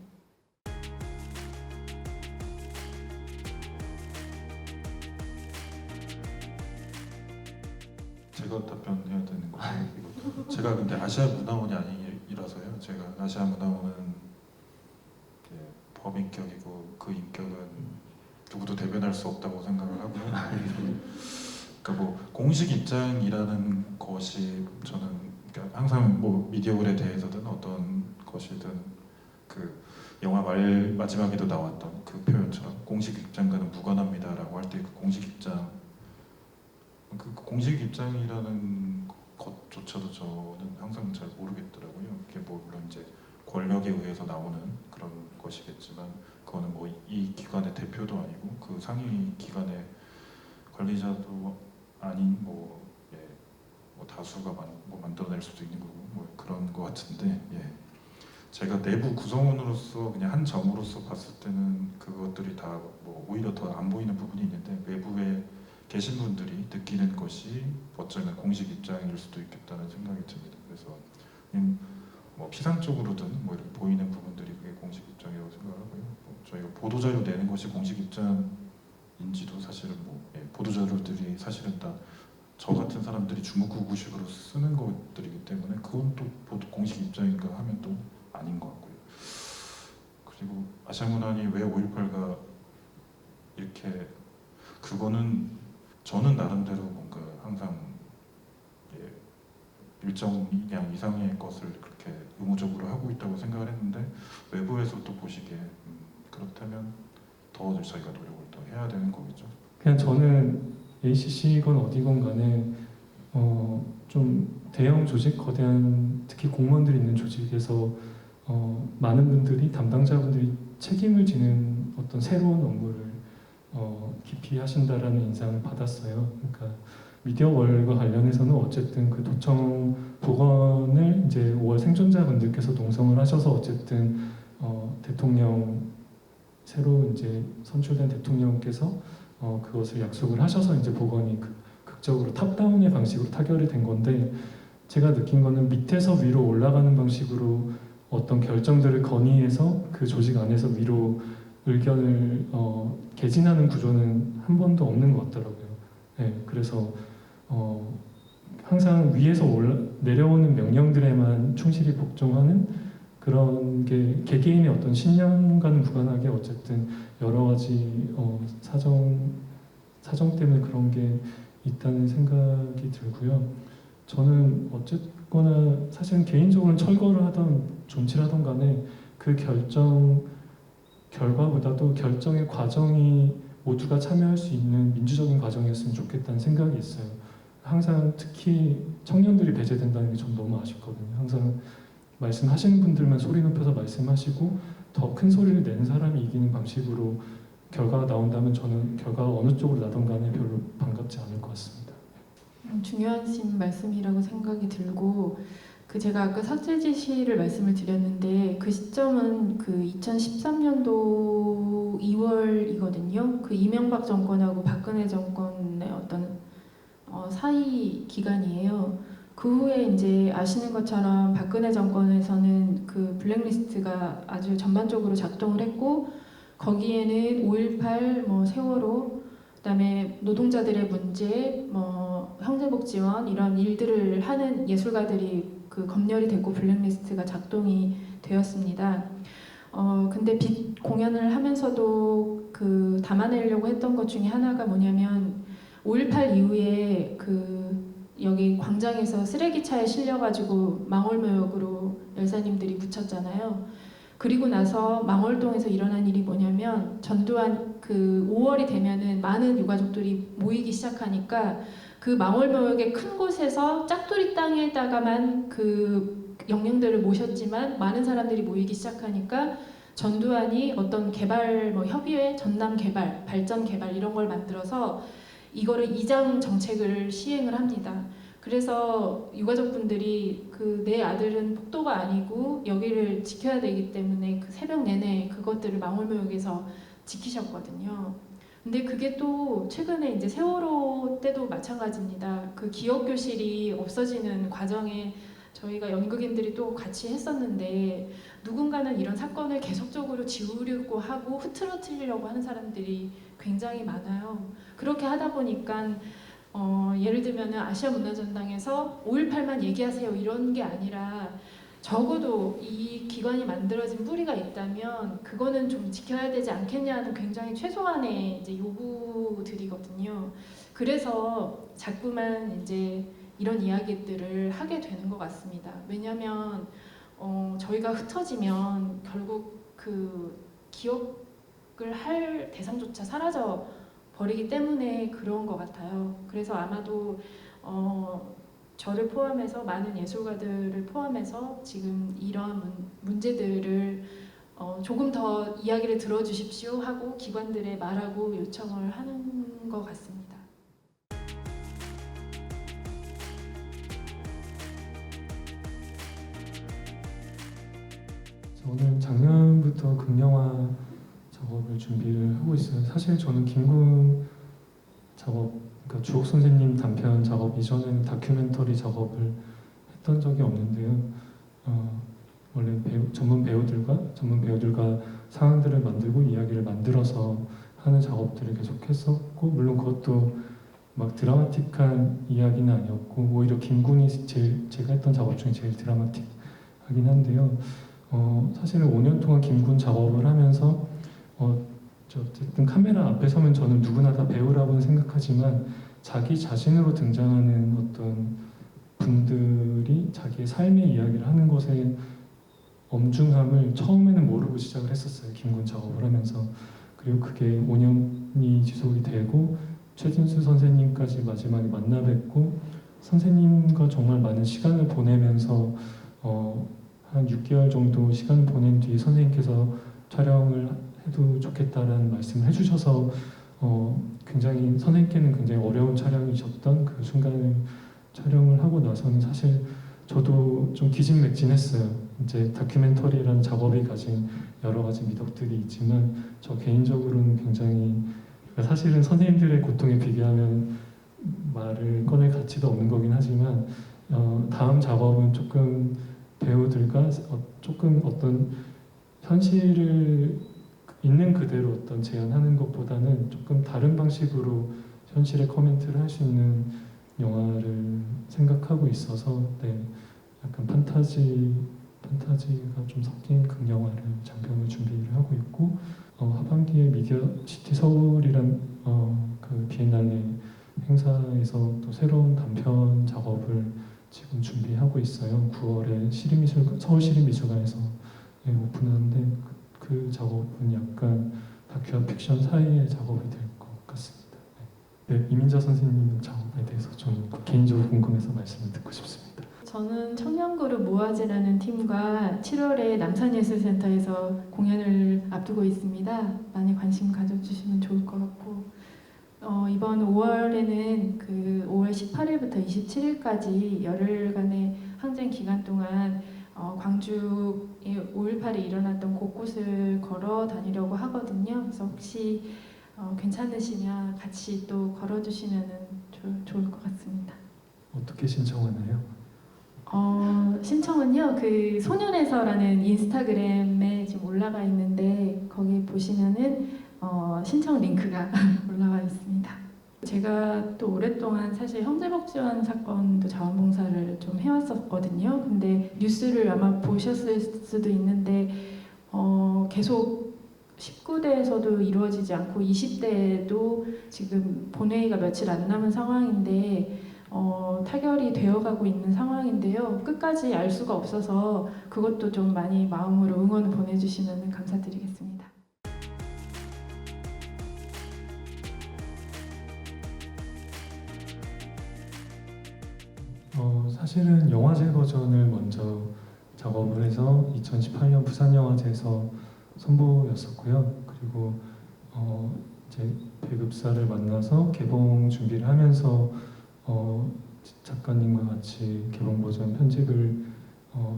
제가 답변해야 되는 거예요. 이것도. 제가 근데 아시아 문화원이 아니라서요. 제가 아시아 문화원은 법인격이고 그 인격은 누구도 대변할 수 없다고 생각을 하고요. 그러니까 뭐 공식 입장이라는 것이 저는 그러니까 항상 뭐 미디어홀에 대해서든 어떤 것이든 그 영화 마지막에도 나왔던 그 표현처럼 공식 입장과는 무관합니다라고 할 때 그 공식 입장 그 공식 입장이라는 것조차도 저는 항상 잘 모르겠더라고요. 그게 뭐 물론 이제 권력에 의해서 나오는 그런 것이겠지만 그거는 뭐 이 기관의 대표도 아니고 그 상위 기관의 관리자도 아닌 뭐 다수가 만들어낼 수도 있는 거고 뭐 그런 것 같은데 제가 내부 구성원으로서 그냥 한 점으로서 봤을 때는 그것들이 다 뭐 오히려 더 안 보이는 부분이 있는데 외부에 계신 분들이 느끼는 것이 어쩌면 공식 입장일 수도 있겠다는 생각이 듭니다. 그래서 뭐 피상적으로든 뭐 이렇게 보이는 부분들이 그게 공식 입장이라고 생각하고요. 뭐 저희가 보도자료 내는 것이 공식 입장인지도 사실은 보도자료들이 사실은 다 저 같은 사람들이 주무구구식으로 쓰는 것들이기 때문에 그건 또 공식 입장인가 하면 또 아닌 것 같고요. 그리고 아시아문화원이 왜 5.18가 이렇게 그거는 저는 나름대로 뭔가 항상 일정량 이상의 것을 그렇게 의무적으로 하고 있다고 생각을 했는데 외부에서 또 보시기에 그렇다면 더 저희가 노력을 더 해야 되는 거겠죠. 그냥 저는 ACC건 어디건 간에 좀 대형 조직, 거대한 특히 공무원들이 있는 조직에서 많은 분들이 담당자분들이 책임을 지는 어떤 새로운 업무를 깊이 하신다라는 인상을 받았어요. 그러니까 미디어월과 관련해서는 어쨌든 그 도청 복원을 이제 5월 생존자분들께서 농성을 하셔서 어쨌든 대통령 새로 이제 선출된 대통령께서 그것을 약속을 하셔서 이제 복원이 극적으로 탑다운의 방식으로 타결이 된 건데 제가 느낀 거는 밑에서 위로 올라가는 방식으로 어떤 결정들을 건의해서 그 조직 안에서 위로 의견을 개진하는 구조는 한 번도 없는 것 같더라고요. 네, 그래서 항상 위에서 내려오는 명령들에만 충실히 복종하는 그런 게 개개인의 어떤 신념과는 무관하게 어쨌든 여러 가지 사정 때문에 그런 게 있다는 생각이 들고요. 저는 어쨌거나 사실은 개인적으로는 철거를 하던 존치를 하던 간에 그 결과보다도 결정의 과정이 모두가 참여할 수 있는 민주적인 과정이었으면 좋겠다는 생각이 있어요. 항상 특히 청년들이 배제된다는 게 전 너무 아쉽거든요. 항상 말씀하시는 분들만 소리 높여서 말씀하시고 더 큰 소리를 내는 사람이 이기는 방식으로 결과가 나온다면 저는 결과가 어느 쪽으로 나든 간에 별로 반갑지 않을 것 같습니다. 중요하신 말씀이라고 생각이 들고 제가 아까 삭제 지시를 말씀을 드렸는데 그 시점은 그 2013년도 2월이거든요. 그 이명박 정권하고 박근혜 정권의 어떤 사이 기간이에요. 그 후에 이제 아시는 것처럼 박근혜 정권에서는 그 블랙리스트가 아주 전반적으로 작동을 했고 거기에는 5.18, 세월호, 그다음에 노동자들의 문제, 형제복지원 이런 일들을 하는 예술가들이 그 검열이 됐고 블랙리스트가 작동이 되었습니다. 근데 빛 공연을 하면서도 그 담아내려고 했던 것 중에 하나가 뭐냐면 5.18 이후에 여기 광장에서 쓰레기차에 실려가지고 망월묘역으로 열사님들이 묻혔잖아요. 그리고 나서 망월동에서 일어난 일이 뭐냐면 전두환 5월이 되면은 많은 유가족들이 모이기 시작하니까 그 망월묘역의 큰 곳에서 짝돌이 땅에다가만 그 영령들을 모셨지만 많은 사람들이 모이기 시작하니까 전두환이 어떤 개발 협의회, 전남 개발, 발전 개발 이런 걸 만들어서 이거를 이장 정책을 시행을 합니다. 그래서 유가족분들이 내 아들은 폭도가 아니고 여기를 지켜야 되기 때문에 그 새벽 내내 그것들을 망월묘역에서 지키셨거든요. 근데 그게 또 최근에 이제 세월호 때도 마찬가지입니다. 그 기억교실이 없어지는 과정에 저희가 연극인들이 또 같이 했었는데 누군가는 이런 사건을 계속적으로 지우려고 하고 흐트러뜨리려고 하는 사람들이 굉장히 많아요. 그렇게 하다 보니까 예를 들면 아시아문화전당에서 5.18만 얘기하세요 이런 게 아니라 적어도 이 기관이 만들어진 뿌리가 있다면 그거는 좀 지켜야 되지 않겠냐는 굉장히 최소한의 이제 요구들이거든요. 그래서 자꾸만 이제 이런 이야기들을 하게 되는 것 같습니다. 왜냐하면 저희가 흩어지면 결국 그 기억을 할 대상조차 사라져 버리기 때문에 그런 것 같아요. 그래서 아마도 저를 포함해서 많은 예술가들을 포함해서 지금 이런 문제들을 조금 더 이야기를 들어주십시오 하고 기관들에 말하고 요청을 하는 것 같습니다. 저는 작년부터 극영화 작업을 준비를 하고 있어요. 사실 저는 김군 작업, 그러니까 주옥 선생님 단편 작업 이전에는 다큐멘터리 작업을 했던 적이 없는데요. 원래 전문 배우들과 상황들을 만들고 이야기를 만들어서 하는 작업들을 계속 했었고, 물론 그것도 막 드라마틱한 이야기는 아니었고, 오히려 김군이 제가 했던 작업 중에 제일 드라마틱하긴 한데요. 사실은 5년 동안 김군 작업을 하면서 어쨌든 카메라 앞에 서면 저는 누구나 다 배우라고는 생각하지만 자기 자신으로 등장하는 어떤 분들이 자기의 삶의 이야기를 하는 것에 엄중함을 처음에는 모르고 시작을 했었어요. 김군 작업을 하면서. 그리고 그게 5년이 지속이 되고 최진수 선생님까지 마지막에 만나 뵙고 선생님과 정말 많은 시간을 보내면서 한 6개월 정도 시간을 보낸 뒤에 선생님께서 촬영을 해도 좋겠다라는 말씀을 해주셔서 굉장히 선생님께는 굉장히 어려운 촬영이셨던 그 순간을 촬영을 하고 나서는 사실 저도 좀 기진맥진했어요. 이제 다큐멘터리라는 작업이 가진 여러 가지 미덕들이 있지만 저 개인적으로는 굉장히 사실은 선생님들의 고통에 비교하면 말을 꺼낼 가치도 없는 거긴 하지만 다음 작업은 조금 배우들과 조금 어떤 현실을 있는 그대로 어떤 재현하는 것보다는 조금 다른 방식으로 현실에 커멘트를 할 수 있는 영화를 생각하고 있어서 네, 약간 판타지가 좀 섞인 극영화를 장편을 준비를 하고 있고 하반기에 미디어 시티 서울이란 그 비엔날레 행사에서 또 새로운 단편 작업을 지금 준비하고 있어요. 9월에 서울시립미술관에서 네, 오픈하는데 그 작업은 약간 다큐와 픽션 사이의 작업이 될 것 같습니다. 네, 이민자 선생님 작업에 대해서 좀 개인적으로 궁금해서 말씀을 듣고 싶습니다. 저는 청년그룹 모아제라는 팀과 7월에 남산예술센터에서 공연을 앞두고 있습니다. 많이 관심 가져주시면 좋을 것 같고 이번 5월에는 그 5월 18일부터 27일까지 열흘간의 항쟁 기간 동안 광주에 5.18에 일어났던 곳곳을 걸어 다니려고 하거든요. 그래서 혹시 괜찮으시면 같이 또 걸어주시면 좋을 것 같습니다. 어떻게 신청하나요? 신청은요, 그 소년에서라는 인스타그램에 지금 올라가 있는데 거기 보시면은 신청 링크가 올라와 있습니다. 제가 또 오랫동안 사실 형제복지원 사건도 자원봉사를 좀 해왔었거든요. 근데 뉴스를 아마 보셨을 수도 있는데 계속 19대에서도 이루어지지 않고 20대에도 지금 본회의가 며칠 안 남은 상황인데 타결이 되어가고 있는 상황인데요. 끝까지 알 수가 없어서 그것도 좀 많이 마음으로 응원을 보내주시면 감사드리겠습니다. 사실은 영화제 버전을 먼저 작업을 해서 2018년 부산영화제에서 선보였었고요. 그리고 이제 배급사를 만나서 개봉 준비를 하면서 작가님과 같이 개봉 버전 편집을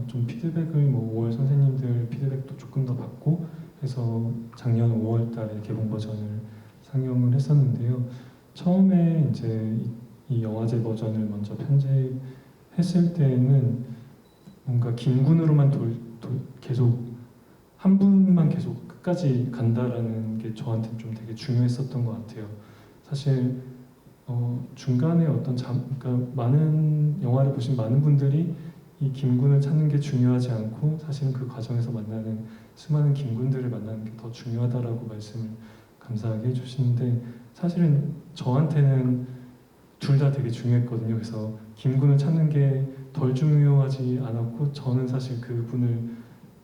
좀 피드백을 5월 선생님들 피드백도 조금 더 받고 해서 작년 5월달에 개봉 버전을 상영을 했었는데요. 처음에 이제 이 영화제 버전을 먼저 편집했을 때는 뭔가 김군으로만 계속 한 분만 계속 끝까지 간다라는 게 저한테는 좀 되게 중요했었던 것 같아요. 사실 중간에 그러니까 많은 영화를 보신 많은 분들이 이 김군을 찾는 게 중요하지 않고 사실은 그 과정에서 만나는 수많은 김군들을 만나는 게 더 중요하다라고 말씀을 감사하게 해주시는데 사실은 저한테는 둘 다 되게 중요했거든요. 그래서 김군을 찾는 게 덜 중요하지 않았고 저는 사실 그분을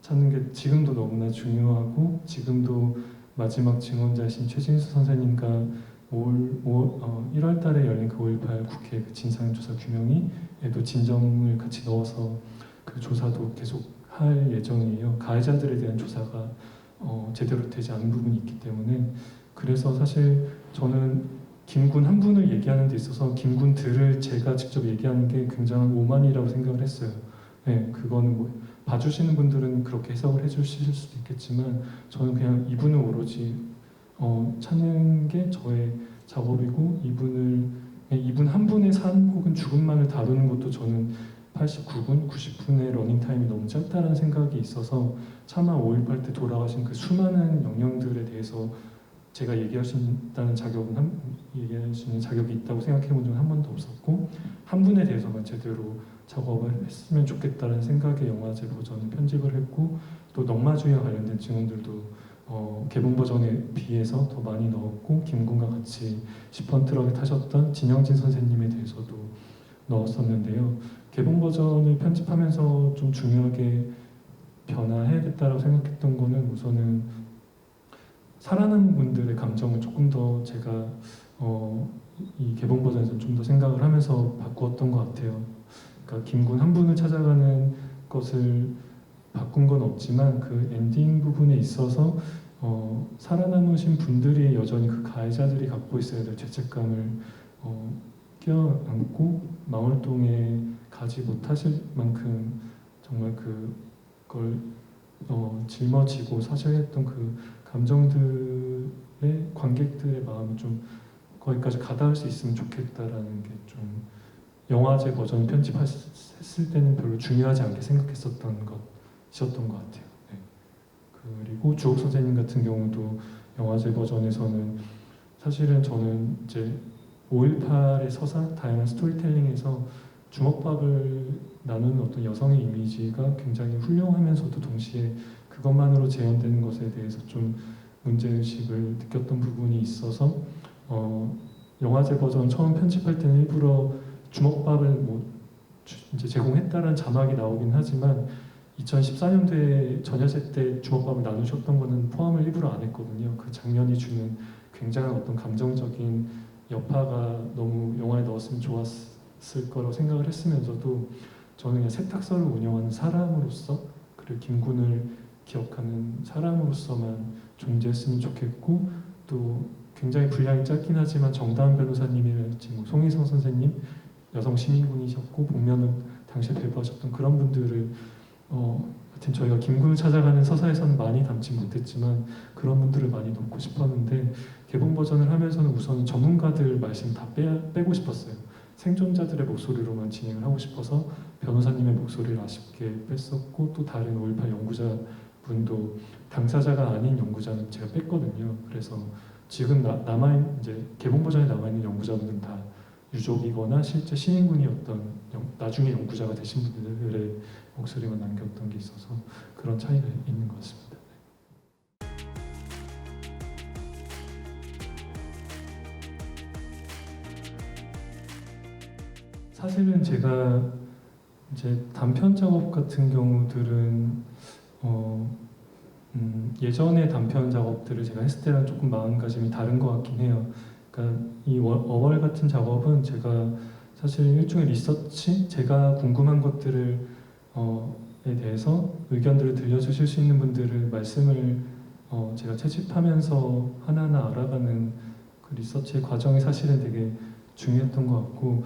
찾는 게 지금도 너무나 중요하고 지금도 마지막 증언자이신 최진수 선생님과 1월 달에 열린 그 5.18 국회 그 진상조사 규명위에도 진정을 같이 넣어서 그 조사도 계속 할 예정이에요. 가해자들에 대한 조사가 제대로 되지 않은 부분이 있기 때문에 그래서 사실 저는 김군 한 분을 얘기하는 데 있어서 김군들을 제가 직접 얘기하는 게 굉장한 오만이라고 생각을 했어요. 네, 그거는 뭐 봐주시는 분들은 그렇게 해석을 해주실 수도 있겠지만 저는 그냥 이분을 오로지 찾는 게 저의 작업이고 이분 한 분의 삶 혹은 죽음만을 다루는 것도 저는 89분, 90분의 러닝타임이 너무 짧다는 생각이 있어서 차마 5.18 때 돌아가신 그 수많은 영령들에 대해서 제가 얘기할 수 있다는 얘기할 수 있는 자격이 있다고 생각해 본 적은 한 번도 없었고 한 분에 대해서만 제대로 작업을 했으면 좋겠다는 생각에 영화제 버전을 편집을 했고 또 넉마주의와 관련된 증언들도 개봉 버전에 비해서 더 많이 넣었고 김군과 같이 10번 트럭에 타셨던 진영진 선생님에 대해서도 넣었었는데요. 개봉 버전을 편집하면서 좀 중요하게 변화해야겠다라고 생각했던 거는 우선은 살아남은 분들의 감정을 조금 더 제가 이 개봉 버전에서 좀 더 생각을 하면서 바꾸었던 것 같아요. 그러니까 김군 한 분을 찾아가는 것을 바꾼 건 없지만 그 엔딩 부분에 있어서 살아남으신 분들이 여전히 그 가해자들이 갖고 있어야 될 죄책감을 껴안고 마을동에 가지 못하실 만큼 정말 그 걸 짊어지고 사셔했던 그 감정들의 관객들의 마음이 좀 거기까지 가닿을 수 있으면 좋겠다라는 게 좀 영화제 버전 편집했을 때는 별로 중요하지 않게 생각했었던 것이었던 것 같아요. 네. 그리고 주옥 선생님 같은 경우도 영화제 버전에서는 사실은 저는 이제 5.18의 서사, 다양한 스토리텔링에서 주먹밥을 나누는 어떤 여성의 이미지가 굉장히 훌륭하면서도 동시에 그것만으로 재현되는 것에 대해서 좀 문제의식을 느꼈던 부분이 있어서 영화제 버전 처음 편집할 때는 일부러 주먹밥을 이제 제공했다는 자막이 나오긴 하지만 2014년도에 전야제 때 주먹밥을 나누셨던 거는 포함을 일부러 안 했거든요. 그 장면이 주는 굉장한 어떤 감정적인 여파가 너무 영화에 넣었으면 좋았을 거라고 생각을 했으면서도 저는 그냥 세탁소를 운영하는 사람으로서 그리고 김군을 기억하는 사람으로서만 존재했으면 좋겠고 또 굉장히 분량이 짧긴 하지만 정다은 변호사님이랄지 송희성 선생님 여성 시민군이셨고 복면은 당시에 배부하셨던 그런 분들을 하여튼 저희가 김군을 찾아가는 서사에서는 많이 담지 못했지만 그런 분들을 많이 넣고 싶었는데 개봉 버전을 하면서는 우선 전문가들 말씀 다 빼고 싶었어요. 생존자들의 목소리로만 진행을 하고 싶어서 변호사님의 목소리를 아쉽게 뺐었고 또 다른 5.18 연구자분도 당사자가 아닌 연구자는 제가 뺐거든요. 그래서 지금 이제 개봉 버전에 남아있는 연구자분들은 다 유족이거나 실제 신인군이었던 나중에 연구자가 되신 분들의 목소리만 남겼던 게 있어서 그런 차이가 있는 것 같습니다. 사실은 제가 이제 단편 작업 같은 경우들은 예전의 단편 작업들을 제가 했을 때랑 조금 마음가짐이 다른 것 같긴 해요. 그러니까 이 어월 같은 작업은 제가 사실 일종의 리서치, 제가 궁금한 것들을 에 대해서 의견들을 들려주실 수 있는 분들을 말씀을 제가 채집하면서 하나하나 알아가는 그 리서치의 과정이 사실은 되게 중요했던 것 같고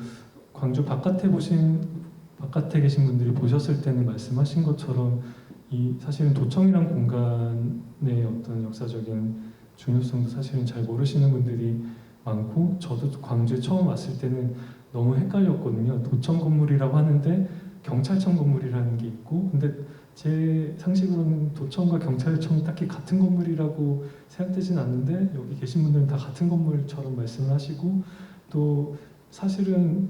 광주 바깥에 계신 분들이 보셨을 때는 말씀하신 것처럼 이 사실은 도청이란 공간의 어떤 역사적인 중요성도 사실은 잘 모르시는 분들이 많고 저도 광주에 처음 왔을 때는 너무 헷갈렸거든요. 도청 건물이라고 하는데 경찰청 건물이라는 게 있고 근데 제 상식으로는 도청과 경찰청이 딱히 같은 건물이라고 생각되진 않는데 여기 계신 분들은 다 같은 건물처럼 말씀을 하시고 또 사실은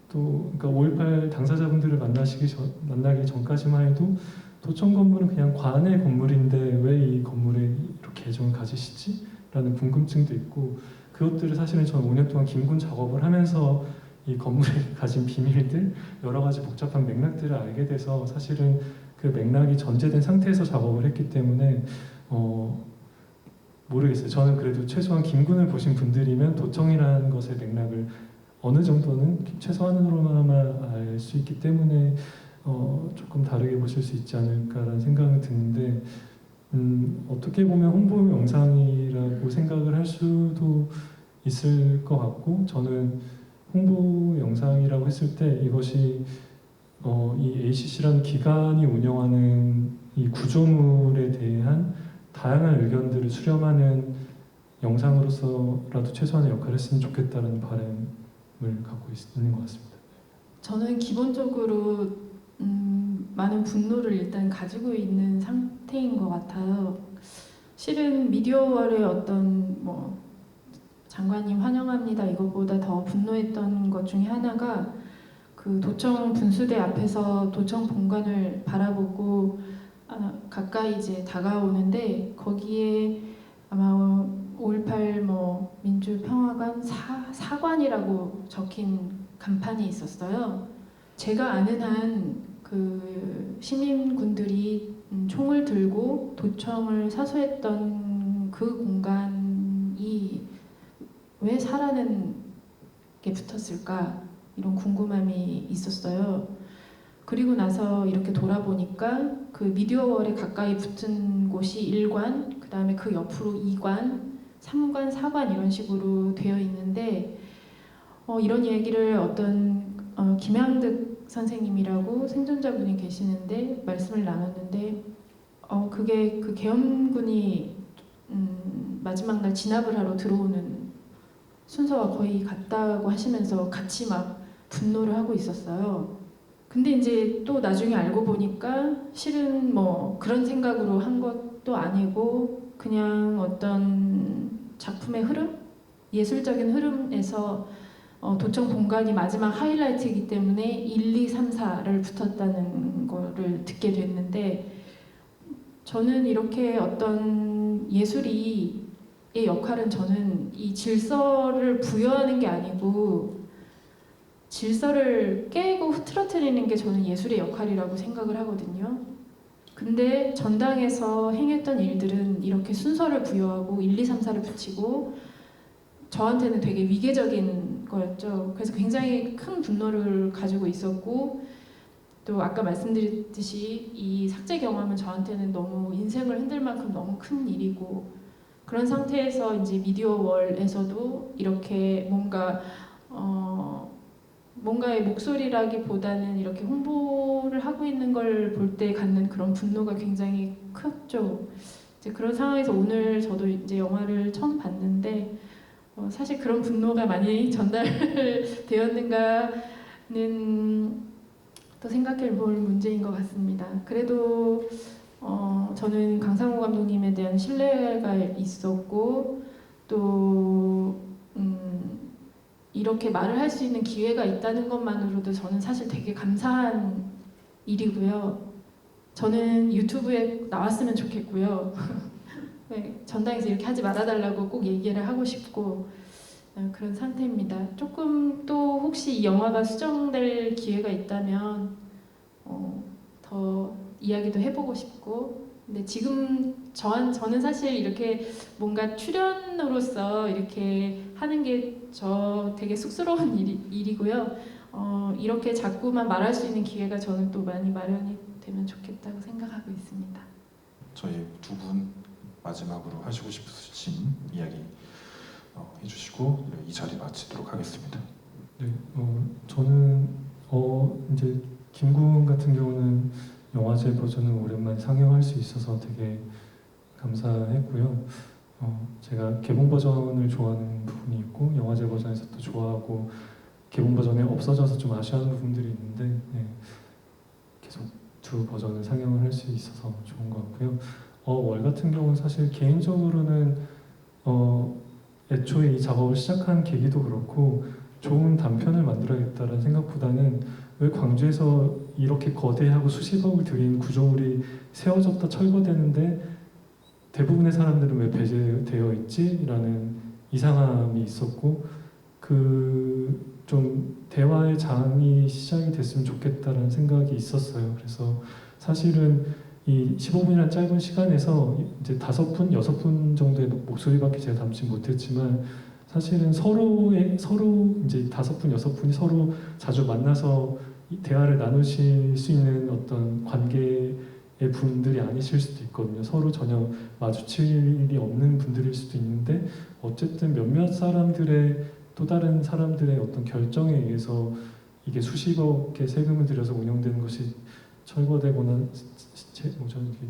또 그러니까 5.18 당사자분들을 만나기 전까지만 해도 도청 건물은 그냥 관의 건물인데 왜 이 건물에 이렇게 애정을 가지시지? 라는 궁금증도 있고 그것들을 사실은 저는 5년 동안 김군 작업을 하면서 이 건물에 가진 비밀들 여러 가지 복잡한 맥락들을 알게 돼서 사실은 그 맥락이 전제된 상태에서 작업을 했기 때문에 모르겠어요. 저는 그래도 최소한 김군을 보신 분들이면 도청이라는 것의 맥락을 어느 정도는 최소한으로나마 알 수 있기 때문에 조금 다르게 보실 수 있지 않을까라는 생각이 드는데 어떻게 보면 홍보 영상이라고 생각을 할 수도 있을 것 같고 저는 홍보 영상이라고 했을 때 이것이 이 ACC라는 기관이 운영하는 이 구조물에 대한 다양한 의견들을 수렴하는 영상으로서라도 최소한의 역할을 했으면 좋겠다는 바람을 갖고 있는 것 같습니다. 저는 기본적으로 많은 분노를 일단 가지고 있는 상태인 것 같아요. 실은 미디어월의 어떤 장관님 환영합니다 이것보다 더 분노했던 것 중에 하나가 그 도청 분수대 앞에서 도청 본관을 바라보고 가까이 이제 다가오는데 거기에 아마 5.18 민주평화관 사관이라고 적힌 간판이 있었어요. 제가 아는 한 그 시민군들이 총을 들고 도청을 사수했던 그 공간이 왜 사라는 게 붙었을까 이런 궁금함이 있었어요. 그리고 나서 이렇게 돌아보니까 그 미디어월에 가까이 붙은 곳이 1관, 그 다음에 그 옆으로 2관, 3관, 4관 이런 식으로 되어 있는데 이런 얘기를 어떤 김양득 선생님이라고 생존자분이 계시는데 말씀을 나눴는데 그게 그 계엄군이 마지막 날 진압을 하러 들어오는 순서와 거의 같다고 하시면서 같이 막 분노를 하고 있었어요. 근데 이제 또 나중에 알고 보니까 실은 뭐 그런 생각으로 한 것도 아니고 그냥 어떤 작품의 흐름? 예술적인 흐름에서 도청 공간이 마지막 하이라이트이기 때문에 1, 2, 3, 4를 붙었다는 거를 듣게 됐는데 저는 이렇게 어떤 예술의 역할은 저는 이 질서를 부여하는 게 아니고 질서를 깨고 흐트러뜨리는 게 저는 예술의 역할이라고 생각을 하거든요. 근데 전당에서 행했던 일들은 이렇게 순서를 부여하고 1, 2, 3, 4를 붙이고 저한테는 되게 위계적인 거였죠. 그래서 굉장히 큰 분노를 가지고 있었고 또 아까 말씀드렸듯이 이 삭제 경험은 저한테는 너무 인생을 흔들 만큼 너무 큰 일이고 그런 상태에서 이제 미디어 월에서도 이렇게 뭔가의 목소리라기보다는 이렇게 홍보를 하고 있는 걸 볼 때 갖는 그런 분노가 굉장히 컸죠. 이제 그런 상황에서 오늘 저도 이제 영화를 처음 봤는데 사실 그런 분노가 많이 전달되었는가는 또 생각해 볼 문제인 것 같습니다. 그래도 저는 강상우 감독님에 대한 신뢰가 있었고 또 이렇게 말을 할 수 있는 기회가 있다는 것만으로도 저는 사실 되게 감사한 일이고요. 저는 유튜브에 나왔으면 좋겠고요. 네, 전당에서 이렇게 하지 말아달라고 꼭 얘기를 하고 싶고 그런 상태입니다. 조금 또 혹시 이 영화가 수정될 기회가 있다면 더 이야기도 해보고 싶고 근데 지금 저는 사실 이렇게 뭔가 출연으로서 이렇게 하는 게 저 되게 쑥스러운 일이고요. 이렇게 자꾸만 말할 수 있는 기회가 저는 또 많이 마련이 되면 좋겠다고 생각하고 있습니다. 저희 두 분 마지막으로 하시고 싶으신 이야기 해주시고 이 자리 마치도록 하겠습니다. 네, 저는 이제 김군 같은 경우는 영화제 버전을 오랜만에 상영할 수 있어서 되게 감사했고요. 제가 개봉 버전을 좋아하는 부분이 있고 영화제 버전에서 또 좋아하고 개봉 버전에 없어져서 좀 아쉬워하는 부분들이 있는데 네, 계속 두 버전을 상영을 할 수 있어서 좋은 것 같고요. 월 같은 경우는 사실 개인적으로는 애초에 이 작업을 시작한 계기도 그렇고 좋은 단편을 만들어야겠다는 생각보다는 왜 광주에서 이렇게 거대하고 수십억을 들인 구조물이 세워졌다 철거되는데 대부분의 사람들은 왜 배제되어 있지? 라는 이상함이 있었고 좀 대화의 장이 시작이 됐으면 좋겠다는 생각이 있었어요. 그래서 사실은 이 15분이라는 짧은 시간에서 이제 5분, 6분 정도의 목소리밖에 제가 담지 못했지만 사실은 서로 이제 5분, 6분이 서로 자주 만나서 대화를 나누실 수 있는 어떤 관계의 분들이 아니실 수도 있거든요. 서로 전혀 마주칠 일이 없는 분들일 수도 있는데 어쨌든 몇몇 사람들의 또 다른 사람들의 어떤 결정에 의해서 이게 수십억의 세금을 들여서 운영되는 것이 철거되거나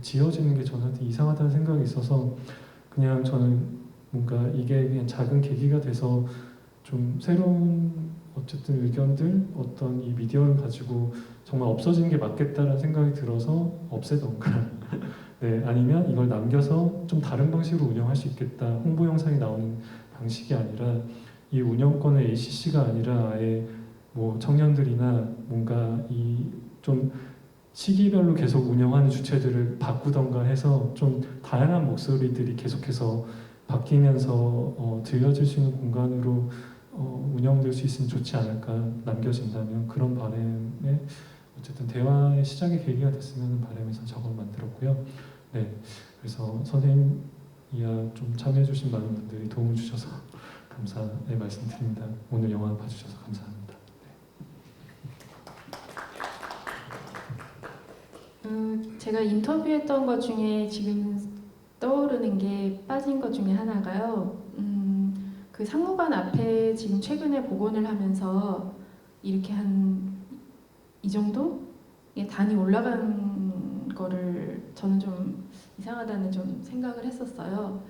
지어지는 게 저한테 이상하다는 생각이 있어서 그냥 저는 뭔가 이게 그냥 작은 계기가 돼서 좀 새로운 어쨌든 의견들 어떤 이 미디어를 가지고 정말 없어지는 게 맞겠다라는 생각이 들어서 없애던가 네, 아니면 이걸 남겨서 좀 다른 방식으로 운영할 수 있겠다. 홍보 영상이 나오는 방식이 아니라 이 운영권은 ACC가 아니라 아예 뭐 청년들이나 뭔가 이 좀 시기별로 계속 운영하는 주체들을 바꾸던가 해서 좀 다양한 목소리들이 계속해서 바뀌면서 들려질 수 있는 공간으로 운영될 수 있으면 좋지 않을까 남겨진다면 그런 바람에 어쨌든 대화의 시작의 계기가 됐으면 바람에서 저걸 만들었고요. 네, 그래서 선생님 이야 좀 참여해주신 많은 분들이 도움을 주셔서 감사의 말씀드립니다. 오늘 영화 봐주셔서 감사합니다. 제가 인터뷰했던 것 중에 지금 떠오르는 게 빠진 것 중에 하나가요. 그 상무관 앞에 지금 최근에 복원을 하면서 이렇게 한 이 정도? 이게 단이 올라간 거를 저는 좀 이상하다는 좀 생각을 했었어요.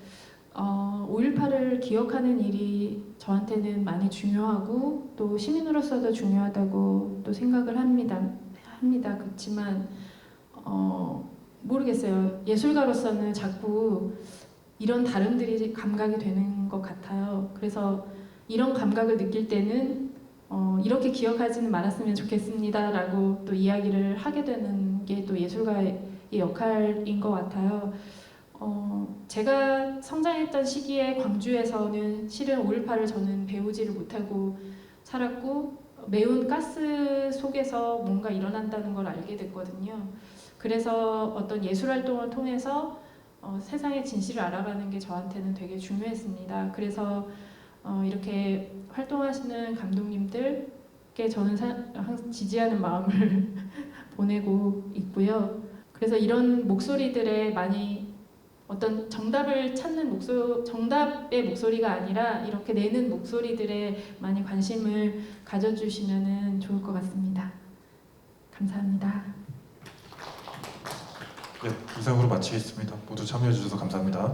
5.18을 기억하는 일이 저한테는 많이 중요하고 또 시민으로서도 중요하다고 또 생각을 합니다. 그렇지만 모르겠어요. 예술가로서는 자꾸 이런 다름들이 감각이 되는 것 같아요. 그래서 이런 감각을 느낄 때는 이렇게 기억하지는 말았으면 좋겠습니다라고 또 이야기를 하게 되는 게 또 예술가의 역할인 것 같아요. 제가 성장했던 시기에 광주에서는 실은 5.18을 저는 배우지를 못하고 살았고 매운 가스 속에서 뭔가 일어난다는 걸 알게 됐거든요. 그래서 어떤 예술 활동을 통해서 세상의 진실을 알아가는 게 저한테는 되게 중요했습니다. 그래서 이렇게 활동하시는 감독님들께 저는 항상 지지하는 마음을 보내고 있고요. 그래서 이런 목소리들에 많이 어떤 정답을 찾는 정답의 목소리가 아니라 이렇게 내는 목소리들에 많이 관심을 가져주시면 좋을 것 같습니다. 감사합니다. 네, 이상으로 마치겠습니다. 모두 참여해 주셔서 감사합니다.